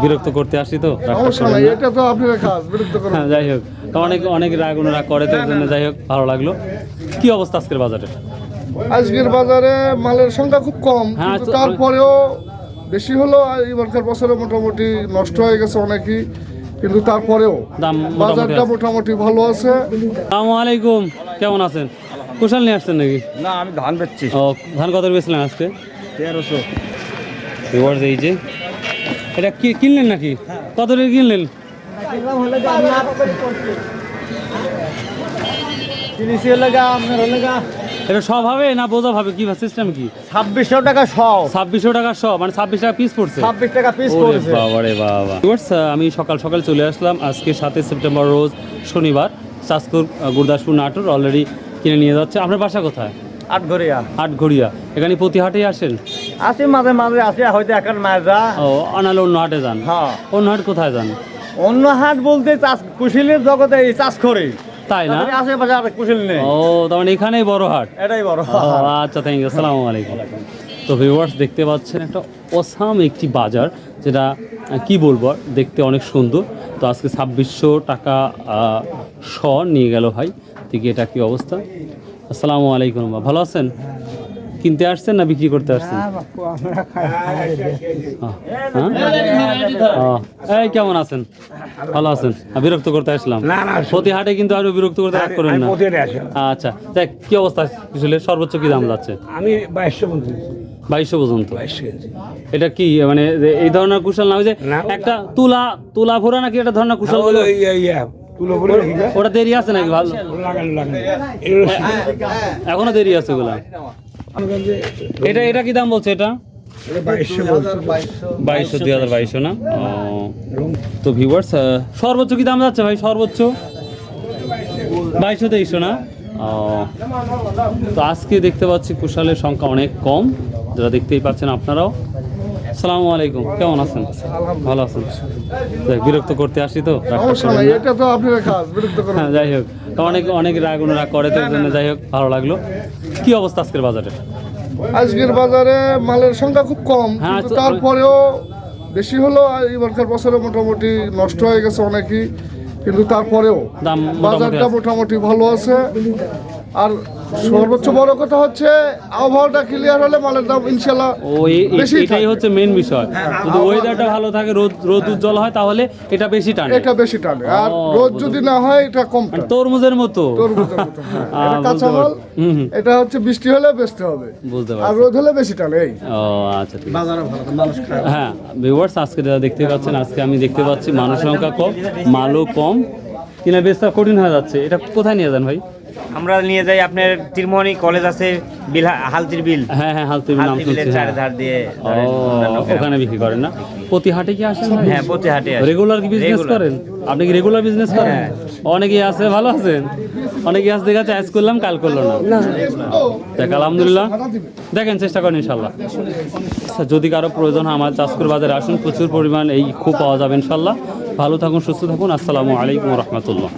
বিরক্ত করতে আসি তো, এটা তো আপনারা খাস বিরক্ত করেন। হ্যাঁ, যাই হোক, অনেক অনেক রাগ অনুরাগ করে তো, জন্য যাই হোক ভালো লাগলো। কি অবস্থা আজকের বাজারে? আজকের বাজারে মালের সংখ্যা খুব কম, হ্যাঁ, কিন্তু তারপরেও বেশি হলো। এবারকার বছরে মোটামুটি নষ্ট হয়ে গেছে অনেকই, কিন্তু তারপরেও দাম বাজারটা মোটামুটি ভালো আছে। আসসালামু আলাইকুম, কেমন আছেন? কুশাল নিয়ে আসছেন নাকি? না, আমি ধান বেচছি। ও, ধান কত বেচলেন আজকে? 1300। ভিউয়ার্স, এই যে এটা কি কিনলেন নাকি? কত টাকা কিনলেন? এটা সব হবে না বোঝা হবে? কি সিস্টেম কি? 2600 টাকা শ। 2600 টাকা সব, মানে 26 টাকা পিস পড়ছে। 26 টাকা পিস ওরে পড়ছে। বাবা রে বাবা। ভিউয়ার্স, আমি সকাল সকাল চলে আসলাম আজকে 7 সেপ্টেম্বর রোজ শনিবার। চাঁচপুর গুরদাসপুর নাটোর অলরেডি কিনে নিয়ে যাচ্ছে। আপনার বাসা কোথায়? আটঘরিয়া। আটঘরিয়া। এখানে প্রতি হাটেই আসেন? আসি মাঝে মাঝে, আসি হয়তো এখন মাজা। ও, আনালে অন্য হাটে যান? হ্যাঁ। অন্য হাট কোথায় যান? অন্য হাট বলতে কুশিলের জগতে এই চাষ করে, তাই না? আশেপাশে আর কুশিল নেই। ও, তার মানে এখানেই বড় হাট। এটাই বড়। আচ্ছা, থ্যাংক ইউ, আসসালামু আলাইকুম। তো ভিউয়ার্স, দেখতে পাচ্ছেন একটা অসাম একটি বাজার, যেটা কি বলবো, দেখতে অনেক সুন্দর। তো আজকে 2600 টাকা শ নিয়ে গেল ভাই। থেকে এটা কি অবস্থা? আসসালামু আলাইকুম, ভালো আছেন? কিনতে আসছেন না বিক্রি করতে আসছেন? এই কেমন আছেন? ভালো আছেন? বিরক্ত করতে আসলাম? প্রতি হাটে কিন্তু আরো বিরক্ত করতে রাগ করেন না। আচ্ছা, দেখ কি অবস্থা আসলে, সর্বোচ্চ কি দাম যাচ্ছে? আমি 2200 পর্যন্ত। এটা কি মানে এই ধরনের কুশাল না? ওই যে একটা তুলা ভরা নাকি এটা ধরনের কুশাল? ওটা দেরি আছে নাকি? ভালো এখনো দেরি আছে ওগুলা। এটা কি দাম বলছে? এটা 2200, 2022 না? তো ভিউয়ার্স, সর্বোচ্চ কি দাম যাচ্ছে ভাই? সর্বোচ্চ 2200, 2300 না? তো আজকে দেখতে পাচ্ছি কুশালের সংখ্যা অনেক কম, যারা দেখতেই পাচ্ছেন আপনারাও। আসসালামু আলাইকুম, কেমন আছেন? ভালো আছেন? বিরক্ত করতে আসি তো, এটা তো আপনারা খাস বিরক্ত করেন। হ্যাঁ, যাই হোক, অনেক অনেক রাগ অনুরাগ করে তো, জন্য যাই হোক ভালো লাগলো। কি অবস্থা আজকের বাজারে? আজকের বাজারে মালের সংখ্যা খুব কম, হ্যাঁ, কিন্তু তারপরেও বেশি হলো। এবারকার বছরে মোটামুটি নষ্ট হয়ে গেছে অনেকই, কিন্তু তারপরেও দাম বাজারটা মোটামুটি ভালো আছে। আর সর্বোচ্চ বড় কথা হচ্ছে আবহাওয়াটা ক্লিয়ার হলে মালের দাম ইনশাল্লাহ বেশি। এটাই হচ্ছে মেইন বিষয়। যদি ওয়েদারটা ভালো থাকে, রোদ উজ্জ্বল হয়, তাহলে এটা বেশি টানে। এটা বেশি টানে, আর রোদ যদি না হয় এটা কম টানে। তরমুজের মতো। এটা কাঁচামাল, এটা হচ্ছে বৃষ্টি হলে বেচতে হবে, বুঝতে আর পারছি। রোদ হলে বেশি টানে। এই ও আচ্ছা, ঠিক আছে। হ্যাঁ ভিউয়ার্স, আজকে যারা দেখতে পাচ্ছেন, আজকে আমি দেখতে পাচ্ছি মানুষ সংখ্যা কম, মালও কম, কিনা বেচটা কঠিন হয়ে যাচ্ছে। এটা কোথায় নিয়ে যান ভাই? আমরা নিয়ে যাই আপনার তিরমোহনী কলেজ আছে, বিল হালতির বিল। হ্যাঁ হ্যাঁ, হালতির নাম শুনছি। চারধার দিয়ে ওখানে বিক্রি করেন না? প্রতি হাটে কি আসেন? হ্যাঁ, প্রতি হাটে রেগুলার কি বিজনেস করেন? আপনি কি রেগুলার বিজনেস করেন? অনেকেই আছে, ভালো আছেন? অনেকেই আছে, দেখা যাচ্ছে আজ করলাম কাল করলো না। দেখ, আলহামদুলিল্লাহ, দেখেন চেষ্টা করেন ইনশাল্লাহ। যদি কারো প্রয়োজন হয় আমার চাঁচপুর বাজারে আসুন, প্রচুর পরিমাণ এই খুব পাওয়া যাবে ইনশাল্লাহ। ভালো থাকুন, সুস্থ থাকুন। আসসালামু আলাইকুম রহমতুল্লাহ।